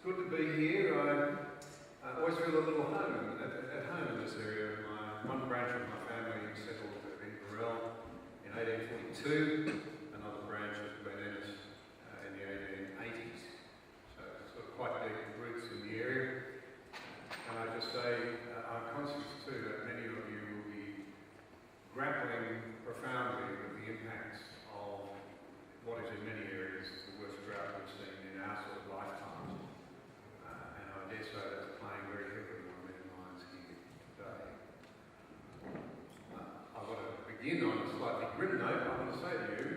good to be here. I always feel a little home at home in this area. One branch of my family settled in Burrell in 1842. Another branch has been in us in the 1880s. So it's got quite deep roots in the area. And I just say, I'm conscious too that many of you will be grappling profoundly with the impacts of what is in many areas the worst drought we've seen in our sort of lifetimes. And I dare say that's playing very heavily on many minds here today. I want to begin on a slightly grim note. I want to say to you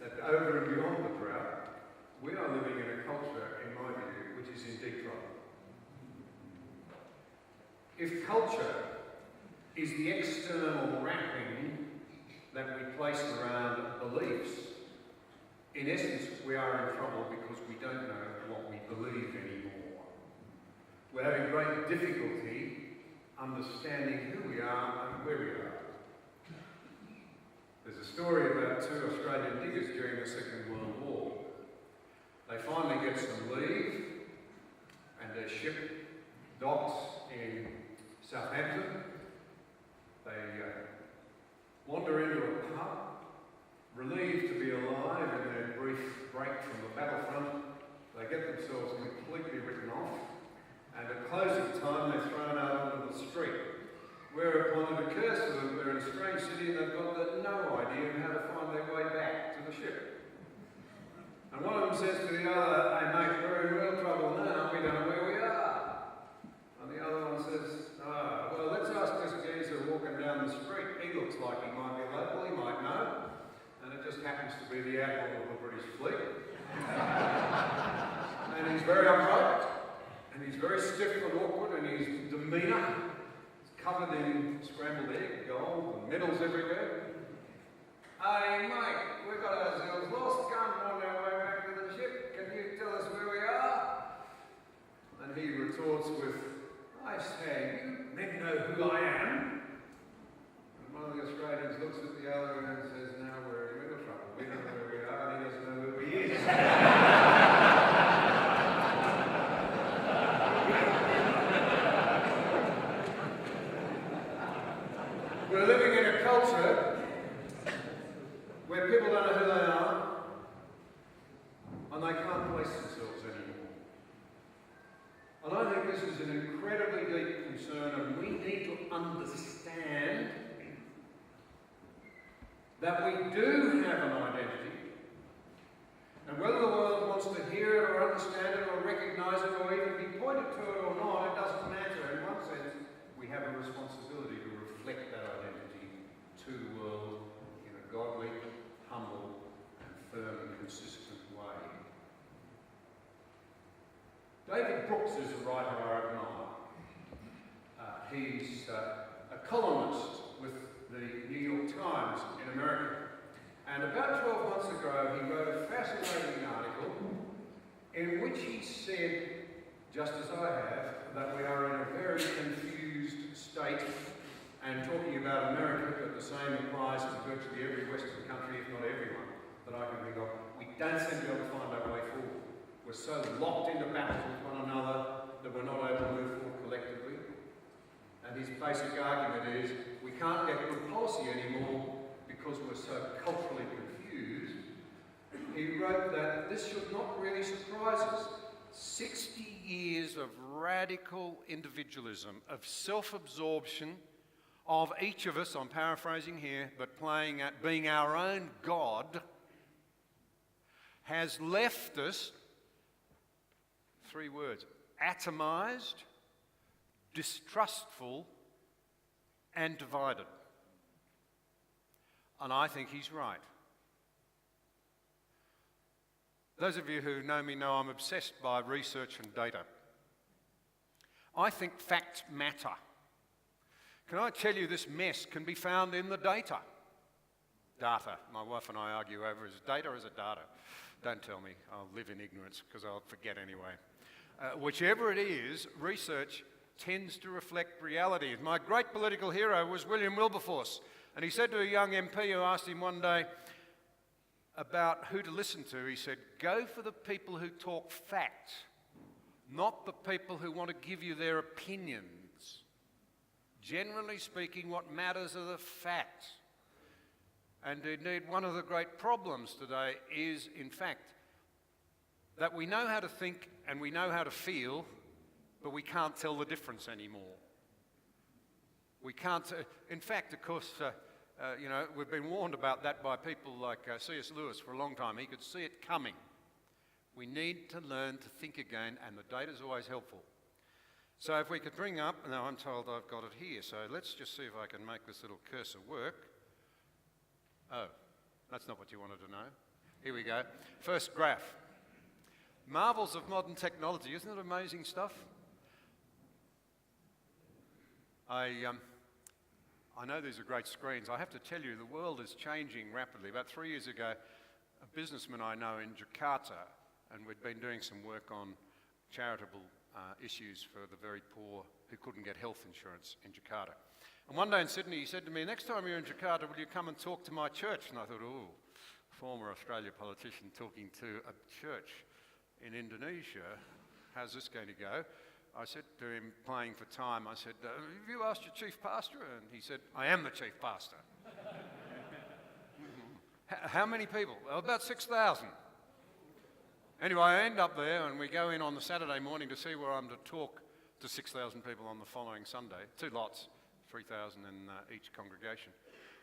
that over and beyond the drought, we are living in a culture, in my view, which is in deep trouble. If culture is the external wrapping that we place around beliefs, in essence, we are in trouble because we don't know what we believe anymore. We're having great difficulty understanding who we are and where we are. There's a story about two Australian diggers during the Second World War. They finally get some leave and their ship docks in Southampton. They wander into a pub, relieved to be alive in their brief break from the battlefront. They get themselves completely written off, and at closing time they're thrown out onto the street. Whereupon it occurs to them they're in a strange city and they've got no idea how to find their way back to the ship. And one of them says to the other, "Hey mate, we're in real trouble now, we don't know where we are." And the other one says, "Well, let's ask this geezer walking down the street. He looks like he might be local, he might know." And it just happens to be the admiral of the British fleet. And he's very upright, and he's very stiff and awkward, and his demeanour is covered in scrambled egg, gold, and medals everywhere. "Hey mate, we've got ourselves lost, can't find our way back to the ship. Can you tell us where we are?" And he retorts with, "I say, you men know who I am?" And one of the Australians looks at the other and says, "Now we're in real trouble. We don't know where we are, and he doesn't know who he is." We're living in a culture where people don't know who they are, and they can't place themselves anymore. And I think this is an incredibly deep concern, and we need to understand that we do have an identity, and whether the world wants to hear it or understand it or recognise it or even be pointed to it or not, it doesn't matter. In one sense, we have a responsibility to reflect that identity to the world in a godly, humble, and firm and consistent way. David Brooks is a writer I admire. He's a columnist with the New York Times in America. And about 12 months ago, he wrote a fascinating article in which he said, just as I have, that we are in a very confused state, and talking about America, but the same applies to virtually every Western country, if not everyone, that I can think of. We don't seem to be able to find our way forward. We're so locked into battles with one another that we're not able to move forward collectively. And his basic argument is we can't get good policy anymore because we're so culturally confused. He wrote that this should not really surprise us. 60 years of radical individualism, of self-absorption, of each of us, I'm paraphrasing here, but playing at being our own God, has left us, 3 words, atomised, distrustful, and divided. And I think he's right. Those of you who know me know I'm obsessed by research and data. I think facts matter. Can I tell you this mess can be found in the data? Data. My wife and I argue over is it data or is it data? Don't tell me. I'll live in ignorance because I'll forget anyway. Whichever it is, research tends to reflect reality. My great political hero was William Wilberforce, and he said to a young MP who asked him one day about who to listen to, he said, "Go for the people who talk facts, not the people who want to give you their opinions. Generally speaking, what matters are the facts. And indeed, one of the great problems today is, in fact, that we know how to think and we know how to feel, but we can't tell the difference anymore. We can't, in fact, of course, we've been warned about that by people like C.S. Lewis for a long time. He could see it coming. We need to learn to think again, and the data is always helpful. So if we could bring up, now I'm told I've got it here, so let's just see if I can make this little cursor work. Oh, that's not what you wanted to know. Here we go. First graph. Marvels of modern technology. Isn't it amazing stuff? I know these are great screens. I have to tell you, the world is changing rapidly. About 3 years ago, a businessman I know in Jakarta, and we'd been doing some work on charitable issues for the very poor who couldn't get health insurance in Jakarta. And one day in Sydney, he said to me, next time you're in Jakarta, will you come and talk to my church? And I thought, oh, former Australia politician talking to a church in Indonesia, how's this going to go? I said to him, playing for time, I said, have you asked your chief pastor? And he said, I am the chief pastor. How many people? Well, about 6,000. Anyway, I end up there and we go in on the Saturday morning to see where I'm to talk to 6,000 people on the following Sunday. 2 lots, 3,000 in each congregation.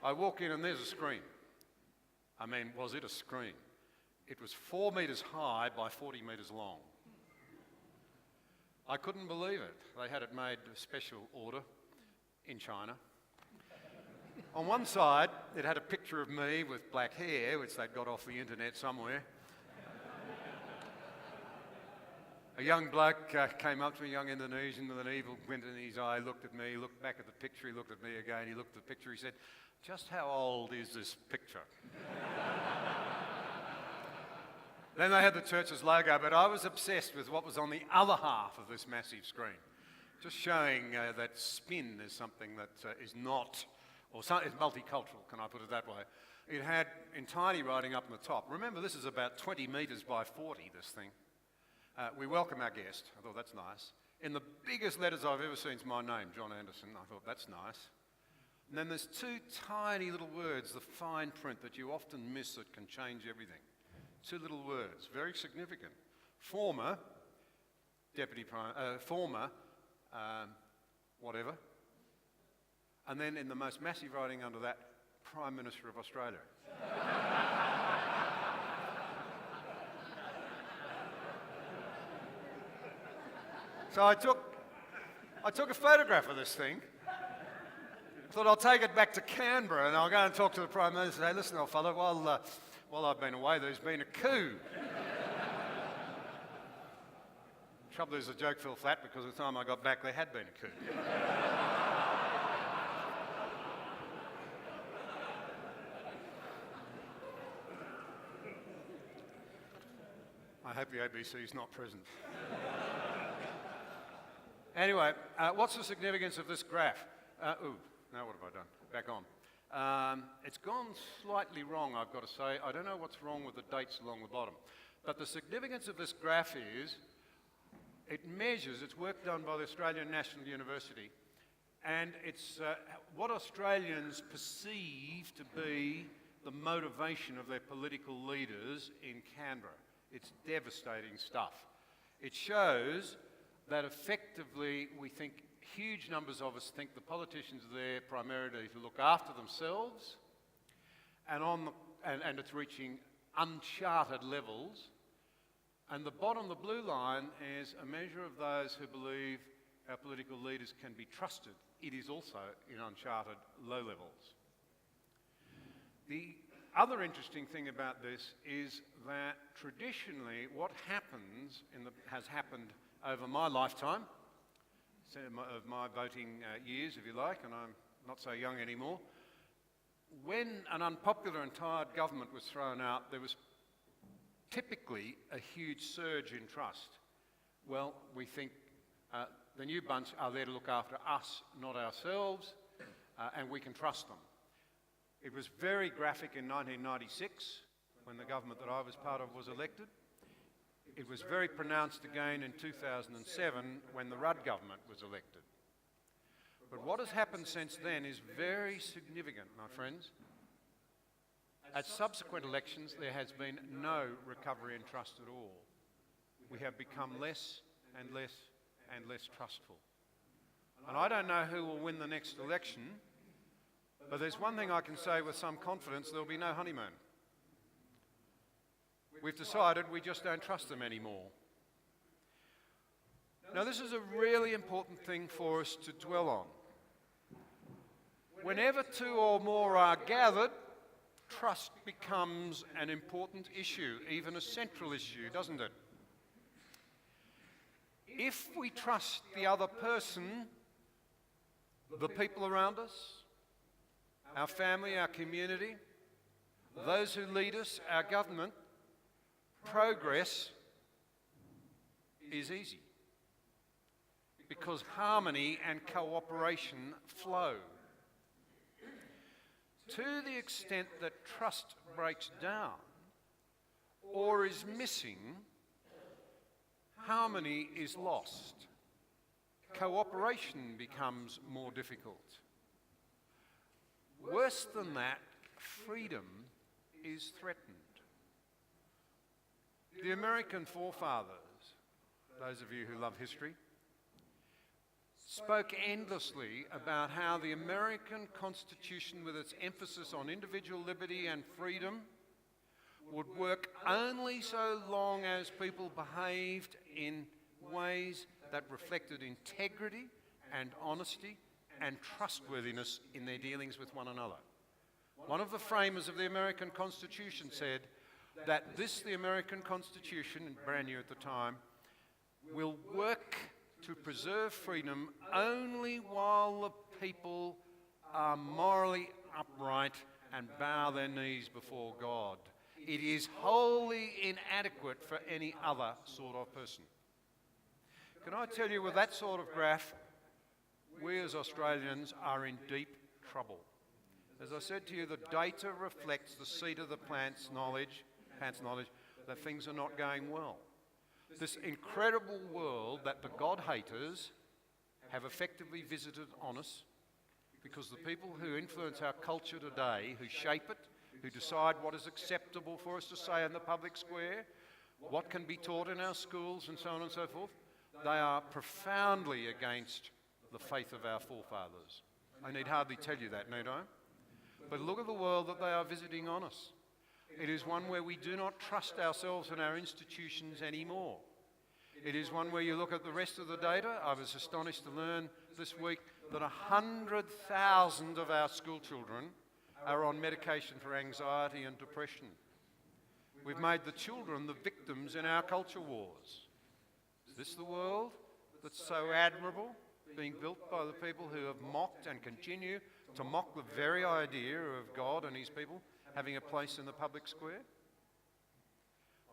I walk in and there's a screen. I mean, was it a screen? It was 4 metres high by 40 metres long. I couldn't believe it. They had it made a special order in China. On one side, it had a picture of me with black hair, which they'd got off the internet somewhere. A young bloke came up to me, a young Indonesian with an evil glint in his eye, looked at me, looked back at the picture, he looked at me again, he looked at the picture, he said, just how old is this picture? Then they had the church's logo, but I was obsessed with what was on the other half of this massive screen, just showing that spin is something that is not, or is multicultural, can I put it that way. It had, in tiny writing up on the top, remember this is about 20 metres by 40, this thing. We welcome our guest. I thought, that's nice. In the biggest letters I've ever seen is my name, John Anderson. I thought, that's nice. And then there's 2 tiny little words, the fine print that you often miss that can change everything. 2 little words, very significant. Former whatever. And then in the most massive writing under that, Prime Minister of Australia. So I took a photograph of this thing. Thought I'll take it back to Canberra and I'll go and talk to the Prime Minister and say, listen, old fellow, while I've been away, there's been a coup. Trouble is, the joke fell flat because by the time I got back, there had been a coup. I hope the ABC is not present. Anyway, what's the significance of this graph? Now what have I done? Back on. It's gone slightly wrong, I've got to say. I don't know what's wrong with the dates along the bottom. But the significance of this graph is, it measures, it's work done by the Australian National University, and it's what Australians perceive to be the motivation of their political leaders in Canberra. It's devastating stuff. It shows that effectively we think, huge numbers of us think the politicians are there primarily to look after themselves, and it's reaching uncharted levels. And the bottom, the blue line, is a measure of those who believe our political leaders can be trusted. It is also in uncharted low levels. The other interesting thing about this is that traditionally what happens has happened over my lifetime, of my voting years, if you like, and I'm not so young anymore. When an unpopular and tired government was thrown out, there was typically a huge surge in trust. Well, we think the new bunch are there to look after us, not ourselves, and we can trust them. It was very graphic in 1996, when the government that I was part of was elected. It was very pronounced again in 2007 when the Rudd government was elected. But what has happened since then is very significant, my friends. At subsequent elections, there has been no recovery in trust at all. We have become less and less and less trustful. And I don't know who will win the next election, but there's one thing I can say with some confidence: there'll be no honeymoon. We've decided we just don't trust them anymore. Now, this is a really important thing for us to dwell on. Whenever two or more are gathered, trust becomes an important issue, even a central issue, doesn't it? If we trust the other person, the people around us, our family, our community, those who lead us, our government, progress is easy because harmony and cooperation flow. To the extent that trust breaks down or is missing, harmony is lost. Cooperation becomes more difficult. Worse than that, freedom is threatened. The American forefathers, those of you who love history, spoke endlessly about how the American Constitution, with its emphasis on individual liberty and freedom, would work only so long as people behaved in ways that reflected integrity and honesty and trustworthiness in their dealings with one another. One of the framers of the American Constitution said that the American Constitution, brand new at the time, will work to preserve freedom only while the people are morally upright and bow their knees before God. It is wholly inadequate for any other sort of person. Can I tell you, with that sort of graph, we as Australians are in deep trouble. As I said to you, the data reflects the seat of the plant's knowledge that things are not going well. This incredible world that the God haters have effectively visited on us, because the people who influence our culture today, who shape it, who decide what is acceptable for us to say in the public square, what can be taught in our schools and so on and so forth, they are profoundly against the faith of our forefathers. I need hardly tell you that, need I? But look at the world that they are visiting on us. It is one where we do not trust ourselves and our institutions anymore. It is one where you look at the rest of the data. I was astonished to learn this week that 100,000 of our school children are on medication for anxiety and depression. We've made the children the victims in our culture wars. Is this the world that's so admirable, being built by the people who have mocked and continue to mock the very idea of God and his people having a place in the public square?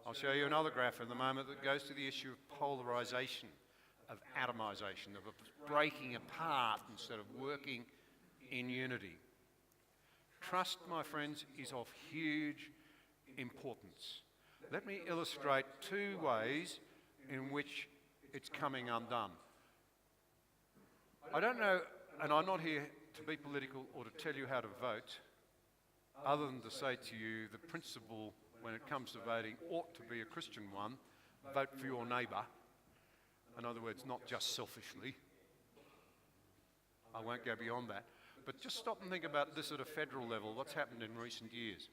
I'll show you another graph in a moment that goes to the issue of polarisation, of atomisation, of breaking apart instead of working in unity. Trust, my friends, is of huge importance. Let me illustrate two ways in which it's coming undone. I don't know, and I'm not here to be political or to tell you how to vote, other than to say to you the principle when it comes to voting ought to be a Christian one: vote for your neighbour. In other words, not just selfishly. I won't go beyond that. But just stop and think about this at a federal level, what's happened in recent years.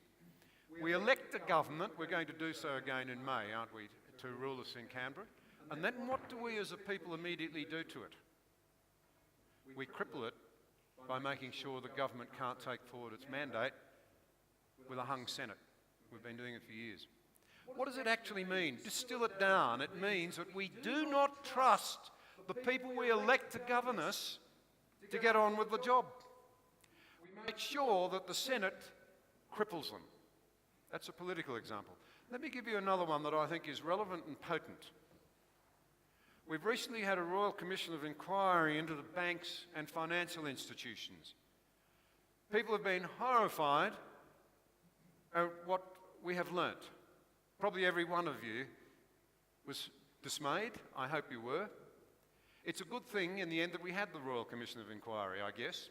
We elect a government, we're going to do so again in May, aren't we, to rule us in Canberra? And then what do we as a people immediately do to it? We cripple it by making sure the government can't take forward its mandate with a hung Senate. We've been doing it for years. What does it actually mean? Distill it down. It means that we do not trust the people we elect to govern us to get on with the job. We make sure that the Senate cripples them. That's a political example. Let me give you another one that I think is relevant and potent. We've recently had a Royal Commission of Inquiry into the banks and financial institutions. People have been horrified at what we have learnt. Probably every one of you was dismayed. I hope you were. It's a good thing in the end that we had the Royal Commission of Inquiry, I guess.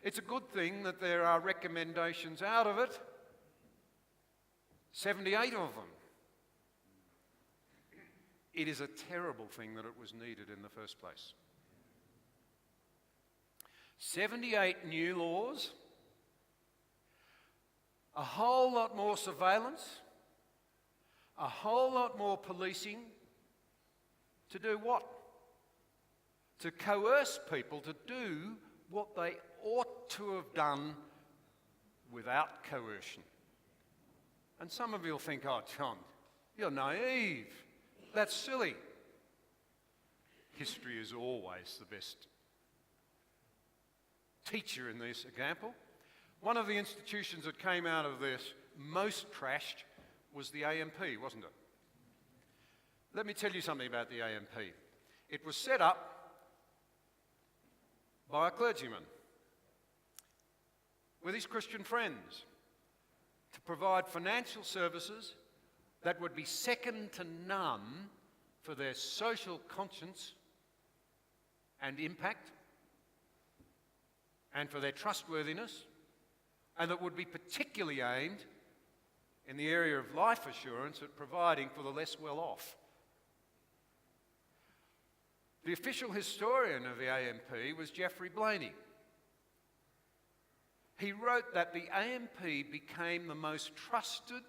It's a good thing that there are recommendations out of it, 78 of them. It is a terrible thing that it was needed in the first place. 78 new laws, a whole lot more surveillance, a whole lot more policing. To do what? To coerce people to do what they ought to have done without coercion. And some of you will think, oh, John, you're naive. That's silly. History is always the best teacher in this example. One of the institutions that came out of this most trashed was the AMP, wasn't it? Let me tell you something about the AMP. It was set up by a clergyman with his Christian friends to provide financial services that would be second to none for their social conscience and impact, and for their trustworthiness, and that would be particularly aimed in the area of life assurance at providing for the less well-off. The official historian of the AMP was Geoffrey Blainey. He wrote that the AMP became the most trusted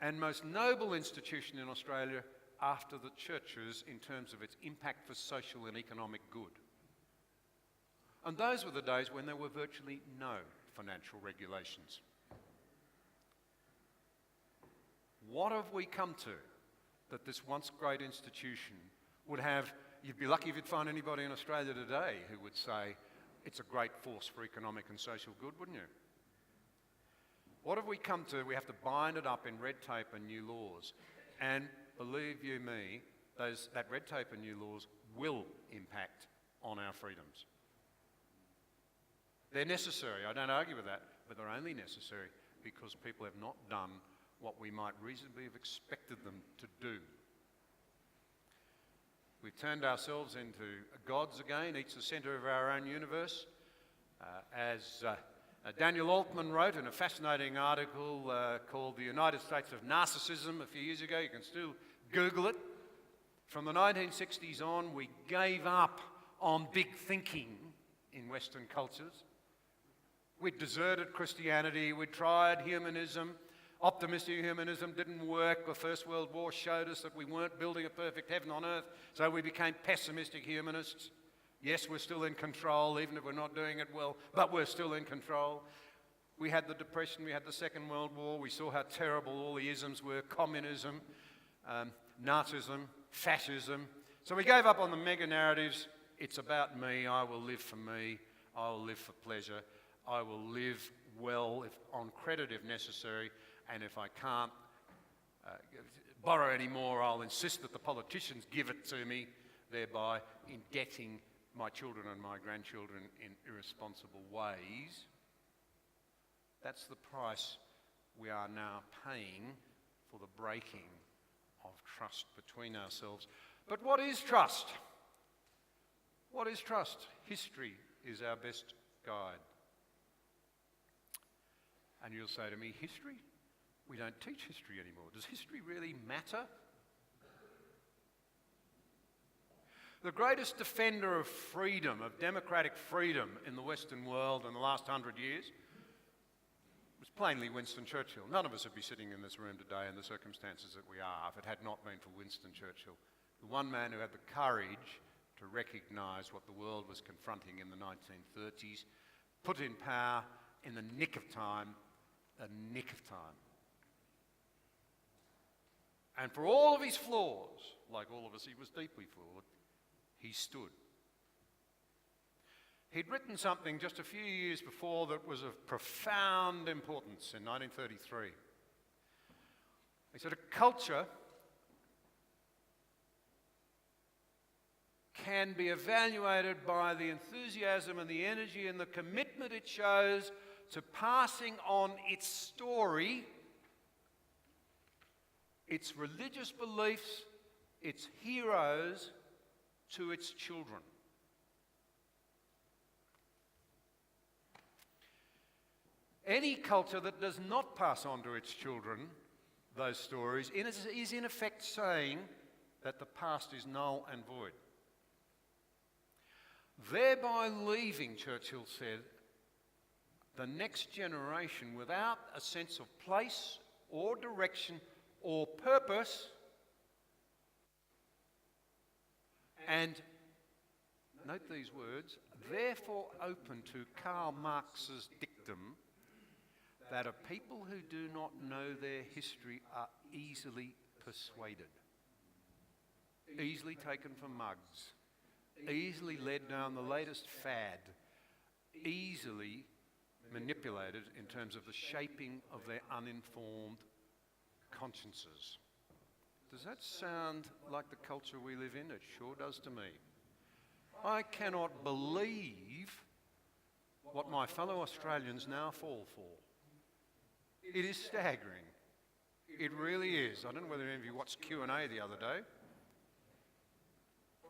and most noble institution in Australia after the churches in terms of its impact for social and economic good. And those were the days when there were virtually no financial regulations. What have we come to that this once great institution would have? You'd be lucky if you'd find anybody in Australia today who would say it's a great force for economic and social good, wouldn't you? What have we come to? We have to bind it up in red tape and new laws. And believe you me, that red tape and new laws will impact on our freedoms. They're necessary, I don't argue with that, but they're only necessary because people have not done what we might reasonably have expected them to do. We've turned ourselves into gods again, each the centre of our own universe. As Daniel Altman wrote in a fascinating article called The United States of Narcissism a few years ago, you can still Google it. From the 1960s on, we gave up on big thinking in Western cultures. We'd deserted Christianity, we'd tried humanism. Optimistic humanism didn't work. The First World War showed us that we weren't building a perfect heaven on earth, so we became pessimistic humanists. Yes, we're still in control, even if we're not doing it well, but we're still in control. We had the Depression, we had the Second World War, we saw how terrible all the isms were, communism, Nazism, fascism. So we gave up on the mega narratives. It's about me, I will live for me, I will live for pleasure, I will live well, on credit if necessary, and if I can't borrow any more, I'll insist that the politicians give it to me, thereby indebting my children and my grandchildren in irresponsible ways. That's the price we are now paying for the breaking of trust between ourselves. But what is trust? What is trust? History is our best guide. And you'll say to me, history? We don't teach history anymore. Does history really matter? The greatest defender of freedom, of democratic freedom in the Western world in the last 100 years was plainly Winston Churchill. None of us would be sitting in this room today in the circumstances that we are if it had not been for Winston Churchill, the one man who had the courage to recognise what the world was confronting in the 1930s, put in power in the nick of time, And for all of his flaws, like all of us, he was deeply flawed, he stood. He'd written something just a few years before that was of profound importance in 1933. He said, a culture can be evaluated by the enthusiasm and the energy and the commitment it shows to passing on its story its religious beliefs, its heroes, to its children. Any culture that does not pass on to its children those stories is in effect saying that the past is null and void. Thereby leaving, Churchill said, the next generation without a sense of place or direction or purpose, and, note these words, therefore open to Karl Marx's dictum that a people who do not know their history are easily persuaded, easily taken for mugs, easily led down the latest fad, easily manipulated in terms of the shaping of their uninformed consciences. Does that sound like the culture we live in? It sure does to me. I cannot believe what my fellow Australians now fall for. It is staggering. It really is. I don't know whether any of you watched Q&A the other day.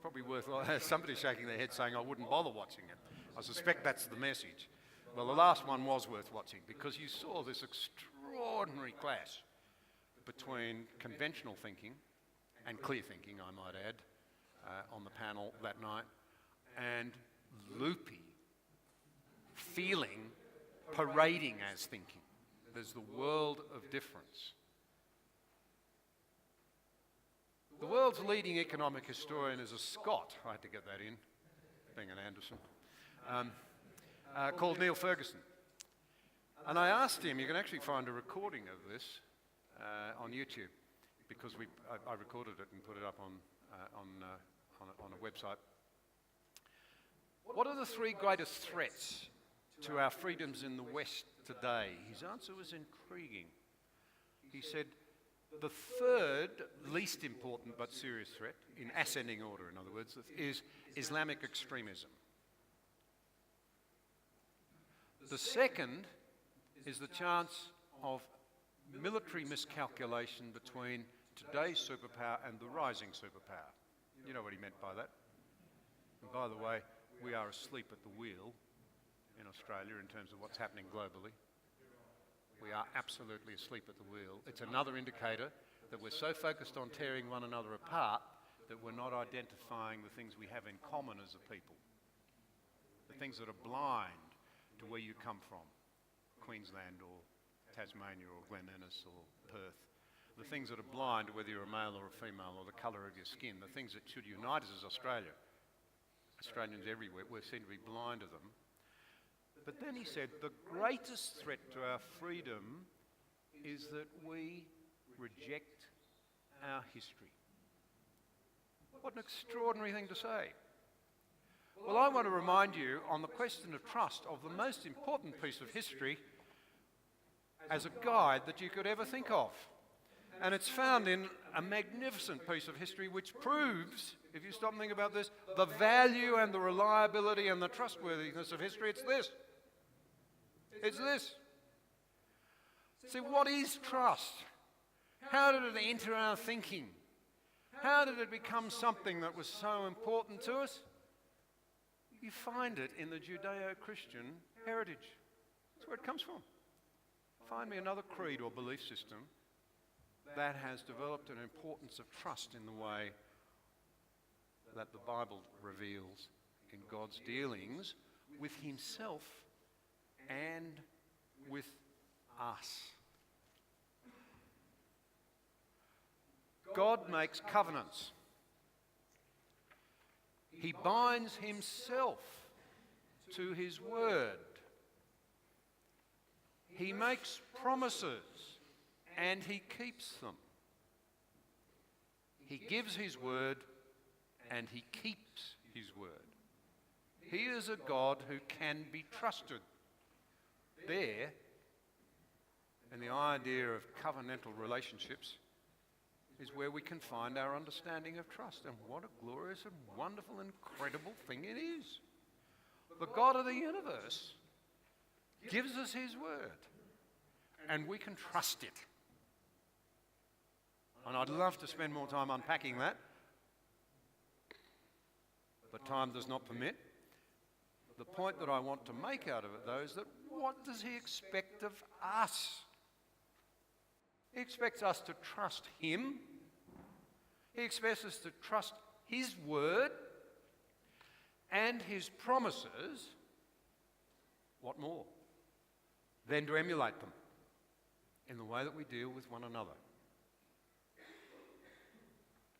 Probably worthwhile. Somebody shaking their head saying I wouldn't bother watching it. I suspect that's the message. Well, the last one was worth watching because you saw this extraordinary clash between conventional thinking and clear thinking, I might add, on the panel that night, and loopy feeling parading as thinking. There's the world of difference. The world's leading economic historian is a Scot, I had to get that in, being an Anderson, called Neil Ferguson. And I asked him, you can actually find a recording of this on YouTube, because I recorded it and put it up on a website. What are the three greatest threats to our freedoms in the West today? His answer was intriguing. He said, the third least important but serious threat, in ascending order in other words, is Islamic extremism. The second is the chance of military miscalculation between today's superpower and the rising superpower. You know what he meant by that. And by the way, we are asleep at the wheel in Australia in terms of what's happening globally. We are absolutely asleep at the wheel. It's another indicator that we're so focused on tearing one another apart that we're not identifying the things we have in common as a people. The things that are blind to where you come from, Queensland or Tasmania or Glen or Perth. The things that are blind to whether you're a male or a female or the colour of your skin. The things that should unite us as Australia. Australians everywhere, we seem to be blind to them. But then he said, the greatest threat to our freedom is that we reject our history. What an extraordinary thing to say. Well, I want to remind you on the question of trust of the most important piece of history as a guide that you could ever think of. And it's found in a magnificent piece of history which proves, if you stop and think about this, the value and the reliability and the trustworthiness of history. It's this. It's this. See, what is trust? How did it enter our thinking? How did it become something that was so important to us? You find it in the Judeo-Christian heritage. That's where it comes from. Find me another creed or belief system that has developed an importance of trust in the way that the Bible reveals in God's dealings with himself and with us. God makes covenants. He binds himself to his word. He makes promises and he keeps them. He gives his word and he keeps his word. He is a God who can be trusted. There, and the idea of covenantal relationships is where we can find our understanding of trust. And what a glorious and wonderful, incredible thing it is. The God of the universe gives us his word, and we can trust it. And I'd love to spend more time unpacking that, but time does not permit. The point that I want to make out of it, though, is that what does he expect of us? He expects us to trust him. He expects us to trust his word and his promises. What more? Then to emulate them in the way that we deal with one another.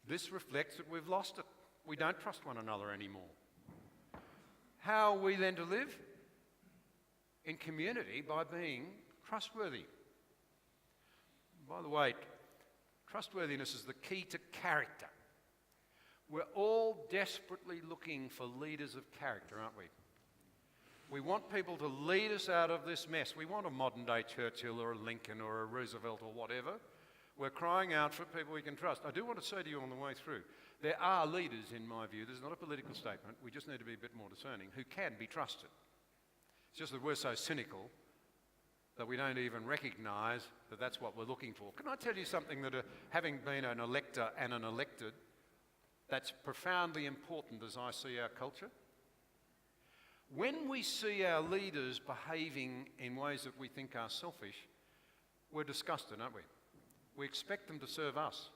This reflects that we've lost it. We don't trust one another anymore. How are we then to live? In community by being trustworthy. By the way, trustworthiness is the key to character. We're all desperately looking for leaders of character, aren't we? We want people to lead us out of this mess. We want a modern-day Churchill or a Lincoln or a Roosevelt or whatever. We're crying out for people we can trust. I do want to say to you on the way through, there are leaders, in my view, this is not a political statement, we just need to be a bit more discerning, who can be trusted. It's just that we're so cynical that we don't even recognise that that's what we're looking for. Can I tell you something that, having been an elector and an elected, that's profoundly important as I see our culture? When we see our leaders behaving in ways that we think are selfish, we're disgusted, aren't we? We expect them to serve us.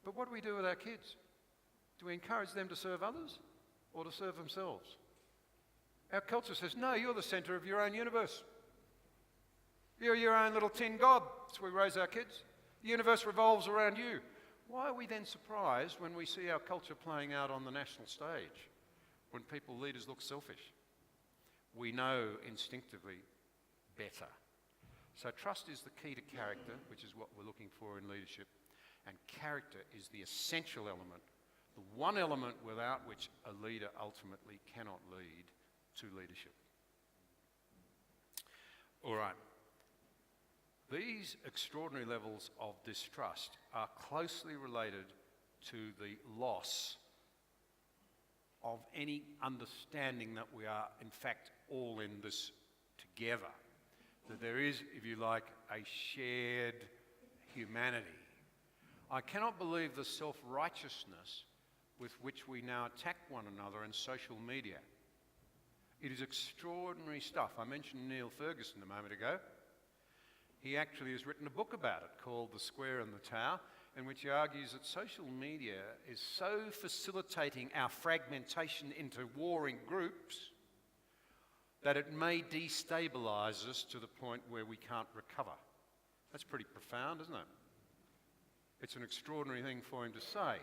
But what do we do with our kids? Do we encourage them to serve others or to serve themselves? Our culture says, no, you're the centre of your own universe. You're your own little tin god. That's where we raise our kids. The universe revolves around you. Why are we then surprised when we see our culture playing out on the national stage, when people, leaders, look selfish? We know instinctively better. So trust is the key to character, which is what we're looking for in leadership. And character is the essential element, the one element without which a leader ultimately cannot lead to leadership. All right. These extraordinary levels of distrust are closely related to the loss of any understanding that we are, in fact, all in this together. That there is, if you like, a shared humanity. I cannot believe the self-righteousness with which we now attack one another in social media. It is extraordinary stuff. I mentioned Neil Ferguson a moment ago. He actually has written a book about it called The Square and the Tower, in which he argues that social media is so facilitating our fragmentation into warring groups that it may destabilise us to the point where we can't recover. That's pretty profound, isn't it? It's an extraordinary thing for him to say.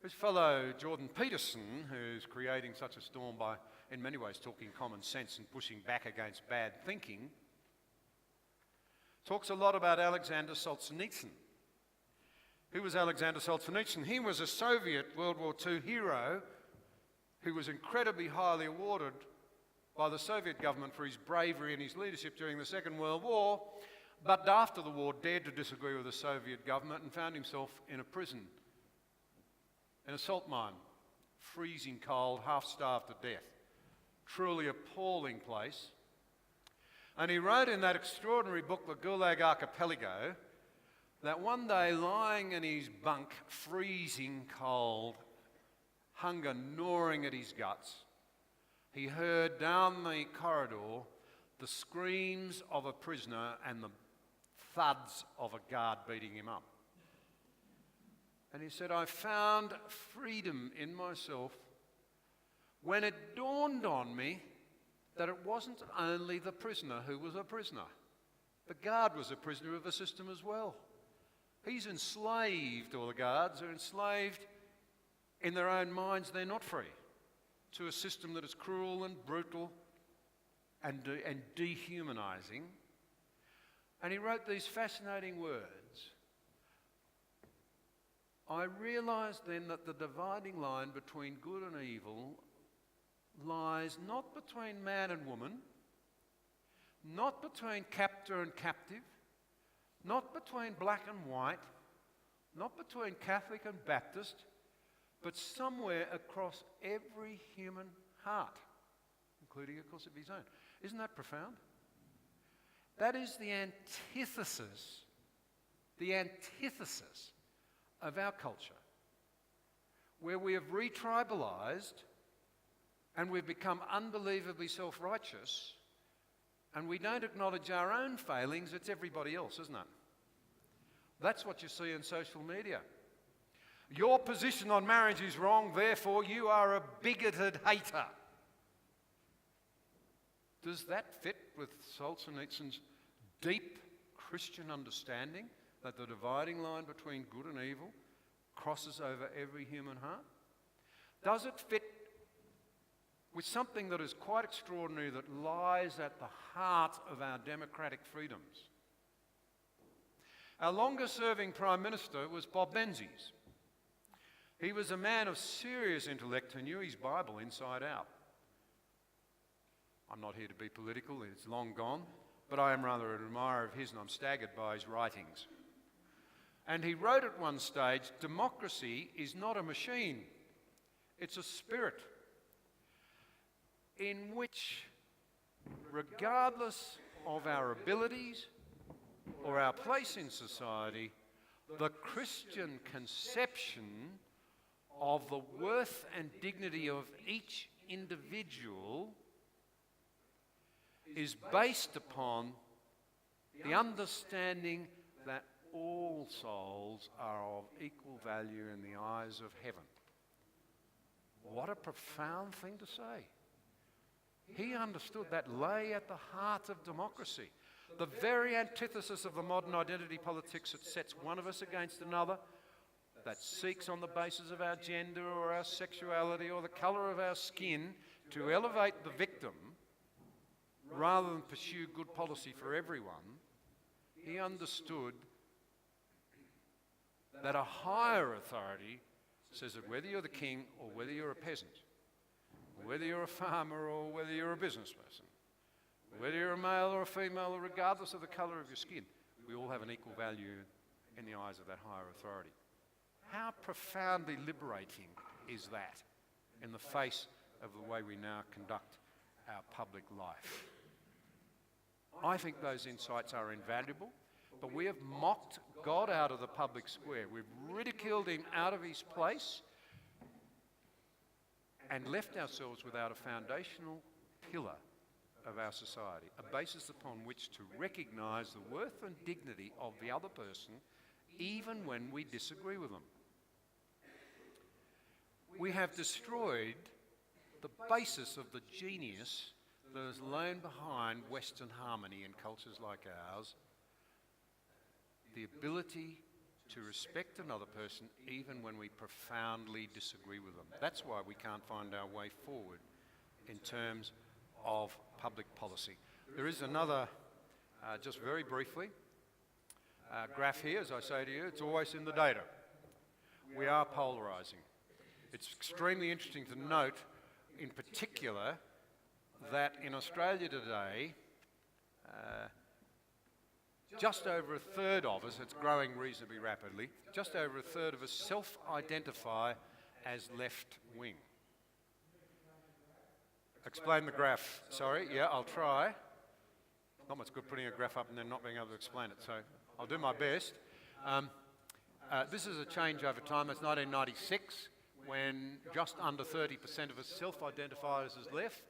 His fellow Jordan Peterson, who's creating such a storm by, in many ways, talking common sense and pushing back against bad thinking, talks a lot about Alexander Solzhenitsyn. Who was Alexander Solzhenitsyn? He was a Soviet World War II hero who was incredibly highly awarded by the Soviet government for his bravery and his leadership during the Second World War, but after the war dared to disagree with the Soviet government and found himself in a prison, in a salt mine, freezing cold, half-starved to death. Truly appalling place. And he wrote in that extraordinary book, The Gulag Archipelago, that one day, lying in his bunk, freezing cold, hunger gnawing at his guts, he heard down the corridor the screams of a prisoner and the thuds of a guard beating him up. And he said, I found freedom in myself when it dawned on me that it wasn't only the prisoner who was a prisoner. The guard was a prisoner of the system as well. He's enslaved, or the guards are enslaved in their own minds. They're not free to a system that is cruel and brutal and dehumanising. And he wrote these fascinating words. I realised then that the dividing line between good and evil lies not between man and woman, not between captor and captive, not between black and white, not between Catholic and Baptist, but somewhere across every human heart, including, of course, of his own. Isn't that profound? That is the antithesis the antithesis of our culture, where we have retribalised and we've become unbelievably self-righteous, and we don't acknowledge our own failings, it's everybody else, isn't it? That's what you see in social media. Your position on marriage is wrong, therefore you are a bigoted hater. Does that fit with Solzhenitsyn's deep Christian understanding that the dividing line between good and evil crosses over every human heart? Does it fit with something that is quite extraordinary that lies at the heart of our democratic freedoms? Our longest-serving Prime Minister was Bob Menzies. He was a man of serious intellect who knew his Bible inside out. I'm not here to be political, it's long gone, but I am rather an admirer of his and I'm staggered by his writings. And he wrote at one stage, democracy is not a machine, it's a spirit in which, regardless of our abilities or our place in society, the Christian conception of the worth and dignity of each individual is based upon the understanding that all souls are of equal value in the eyes of heaven. What a profound thing to say. He understood that lay at the heart of democracy. The very antithesis of the modern identity politics that sets one of us against another, that seeks on the basis of our gender or our sexuality or the colour of our skin to elevate the victim rather than pursue good policy for everyone. He understood that a higher authority says that whether you're the king or whether you're a peasant, whether you're a farmer or whether you're a business person, whether you're a male or a female, or regardless of the colour of your skin, we all have an equal value in the eyes of that higher authority. How profoundly liberating is that in the face of the way we now conduct our public life? I think those insights are invaluable, but we have mocked God out of the public square. We've ridiculed him out of his place and left ourselves without a foundational pillar of our society, a basis upon which to recognise the worth and dignity of the other person, even when we disagree with them. We have destroyed the basis of the genius that has lain behind Western harmony in cultures like ours, the ability to respect another person even when we profoundly disagree with them. That's why we can't find our way forward in terms of public policy. There is another, just very briefly, graph here, as I say to you, it's always in the data. We are polarising. It's extremely interesting to note, in particular, that in Australia today, just over a third of us, it's growing reasonably rapidly, just over a third of us self-identify as left-wing. Explain the graph. Sorry, yeah, I'll try. Not much good putting a graph up and then not being able to explain it, so I'll do my best. This is a change over time. It's 1996, when just under 30% of us self-identified as left,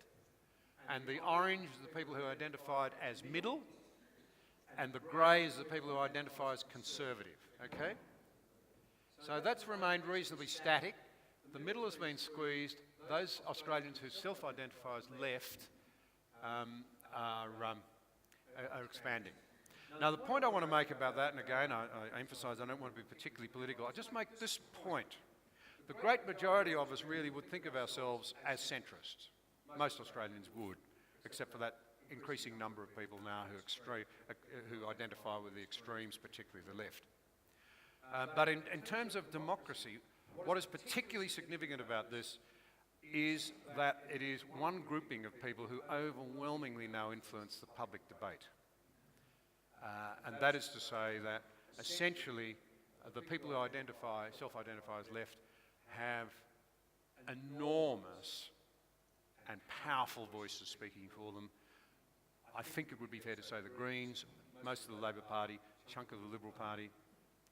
and the orange is the people who identified as middle, and the grey is the people who identify as conservative, okay? So that's remained reasonably static. The middle has been squeezed. Those Australians who self-identify as left are expanding. Now, the point I want to make about that, and again, I emphasise I don't want to be particularly political, I just make this point. The great majority of us really would think of ourselves as centrists. Most Australians would, except for that increasing number of people now who identify with the extremes, particularly the left. But in terms of democracy, what is particularly significant about this is that it is one grouping of people who overwhelmingly now influence the public debate. And that is to say that essentially the people who self-identify as left have enormous and powerful voices speaking for them. I think it would be fair to say the Greens, most of the Labor Party, a chunk of the Liberal Party,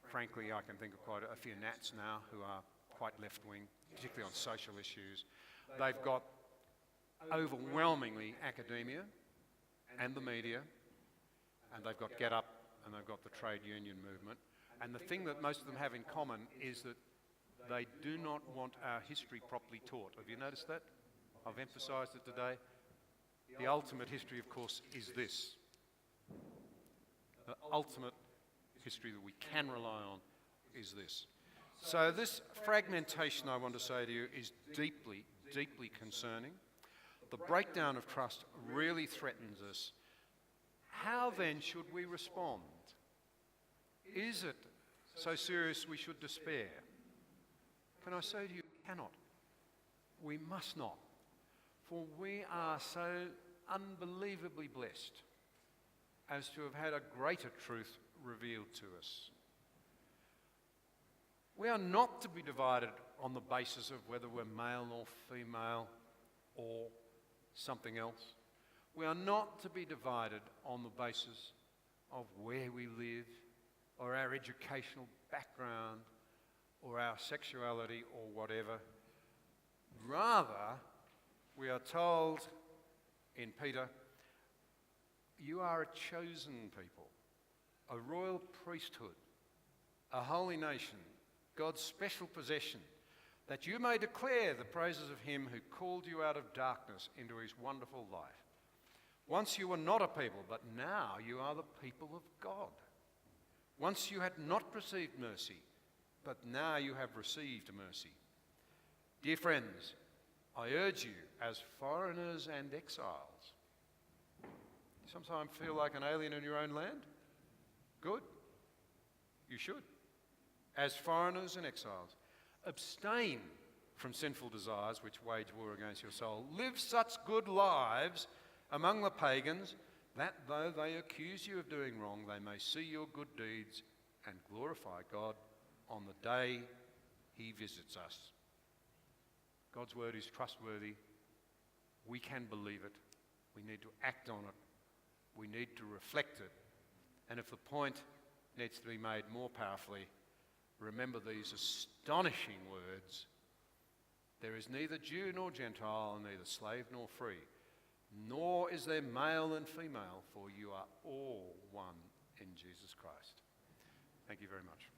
frankly, I can think of quite a few Nats now who are quite left-wing, particularly on social issues. They've got overwhelmingly academia and the media, and they've got Get Up, and they've got the trade union movement. And the thing that most of them have in common is that they do not want our history properly taught. Have you noticed that? I've emphasised it today. The ultimate history, of course, is this. The ultimate history that we can rely on is this. So this fragmentation, I want to say to you, is deeply, deeply concerning. The breakdown of trust really threatens us. How then should we respond? Is it so serious we should despair? Can I say to you, cannot. We must not. For we are so unbelievably blessed as to have had a greater truth revealed to us. We are not to be divided on the basis of whether we're male or female or something else. We are not to be divided on the basis of where we live or our educational background or our sexuality or whatever. Rather, we are told in Peter, you are a chosen people, a royal priesthood, a holy nation, God's special possession, that you may declare the praises of him who called you out of darkness into his wonderful light. Once you were not a people, but now you are the people of God. Once you had not received mercy, but now you have received mercy. Dear friends, I urge you as foreigners and exiles. You sometimes feel like an alien in your own land? Good. You should. As foreigners and exiles, abstain from sinful desires which wage war against your soul. Live such good lives among the pagans that though they accuse you of doing wrong, they may see your good deeds and glorify God on the day he visits us. God's word is trustworthy. We can believe it. We need to act on it. We need to reflect it. And if the point needs to be made more powerfully, remember these astonishing words. There is neither Jew nor Gentile, neither slave nor free, nor is there male and female, for you are all one in Jesus Christ. Thank you very much.